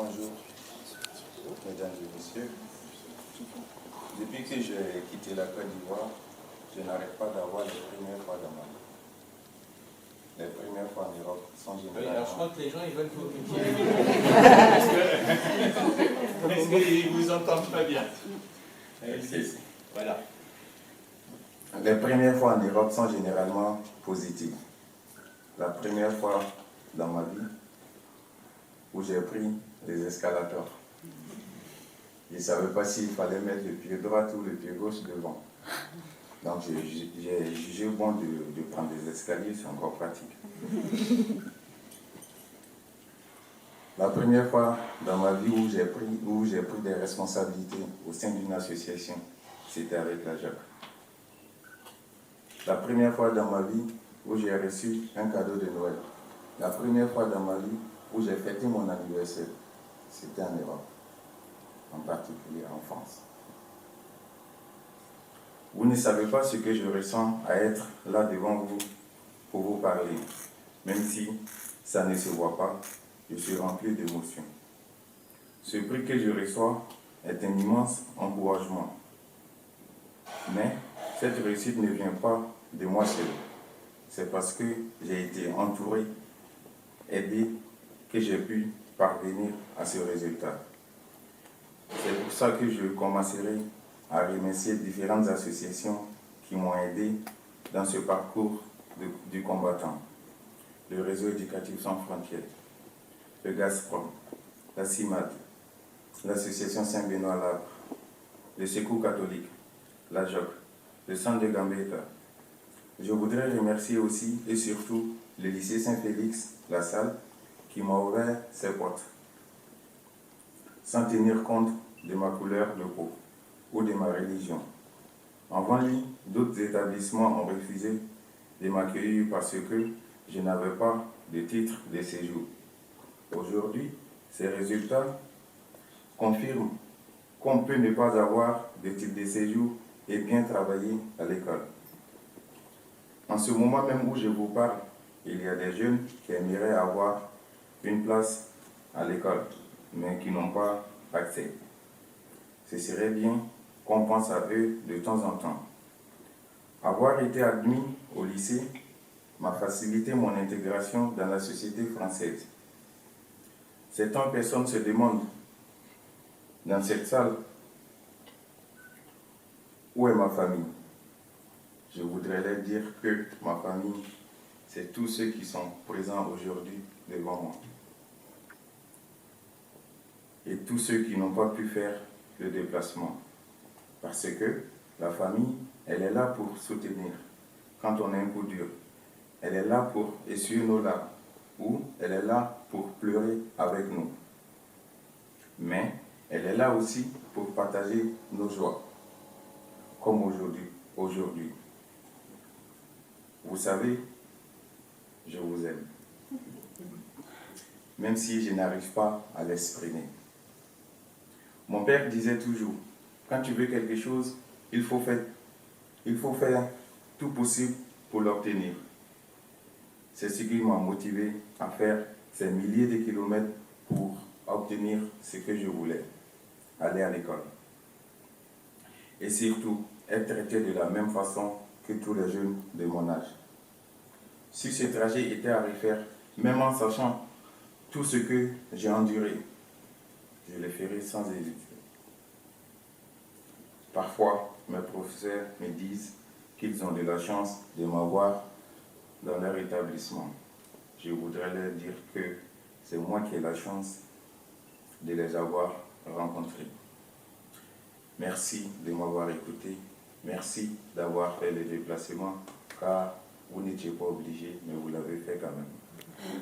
Bonjour, mesdames et messieurs. Depuis que j'ai quitté la Côte d'Ivoire, je n'arrête pas d'avoir les premières fois dans ma vie. Les premières fois en Europe sont généralement... Oui, alors je crois que les gens ils veulent que vous me parce qu'ils vous entendent pas bien. Voilà. Les premières fois en Europe sont généralement positives. La première fois dans ma vie où j'ai pris les escalators. Je ne savais pas s'il fallait mettre le pied droit ou le pied gauche devant. Donc j'ai jugé bon de prendre des escaliers, c'est encore pratique. La première fois dans ma vie où j'ai pris des responsabilités au sein d'une association, c'était avec la JAC. La première fois dans ma vie où j'ai reçu un cadeau de Noël. La première fois dans ma vie où j'ai fêté mon anniversaire, c'était en Europe, en particulier en France. Vous ne savez pas ce que je ressens à être là devant vous pour vous parler. Même si ça ne se voit pas, je suis rempli d'émotions. Ce prix que je reçois est un immense encouragement. Mais cette réussite ne vient pas de moi seul. C'est parce que j'ai été entouré, aidé, que j'ai pu parvenir à ce résultat. C'est pour ça que je commencerai à remercier différentes associations qui m'ont aidé dans ce parcours du combattant. Le réseau éducatif sans frontières, le Gazprom, la CIMAD, l'association Saint-Benoît-Labre, le Secours catholique, la JOC, le centre de Gambetta. Je voudrais remercier aussi et surtout le lycée Saint-Félix, la salle, qui m'a ouvert ses portes, sans tenir compte de ma couleur de peau ou de ma religion. Avant lui, d'autres établissements ont refusé de m'accueillir parce que je n'avais pas de titre de séjour. Aujourd'hui, ces résultats confirment qu'on peut ne pas avoir de titre de séjour et bien travailler à l'école. En ce moment même où je vous parle, il y a des jeunes qui aimeraient avoir une place à l'école, mais qui n'ont pas accès. Ce serait bien qu'on pense à eux de temps en temps. Avoir été admis au lycée m'a facilité mon intégration dans la société française. Certaines personnes se demandent dans cette salle, où est ma famille? Je voudrais leur dire que ma famille, c'est tous ceux qui sont présents aujourd'hui devant moi. Et tous ceux qui n'ont pas pu faire le déplacement. Parce que la famille, elle est là pour soutenir quand on a un coup dur. Elle est là pour essuyer nos larmes ou elle est là pour pleurer avec nous. Mais elle est là aussi pour partager nos joies, comme aujourd'hui. Vous savez, je vous aime, même si je n'arrive pas à l'exprimer. Mon père disait toujours, quand tu veux quelque chose, il faut faire tout possible pour l'obtenir. C'est ce qui m'a motivé à faire ces milliers de kilomètres pour obtenir ce que je voulais, aller à l'école. Et surtout, être traité de la même façon que tous les jeunes de mon âge. Si ce trajet était à refaire, même en sachant tout ce que j'ai enduré, je le ferai sans hésiter. Parfois, mes professeurs me disent qu'ils ont de la chance de m'avoir dans leur établissement. Je voudrais leur dire que c'est moi qui ai la chance de les avoir rencontrés. Merci de m'avoir écouté. Merci d'avoir fait le déplacement, car vous n'étiez pas obligé, mais vous l'avez fait quand même.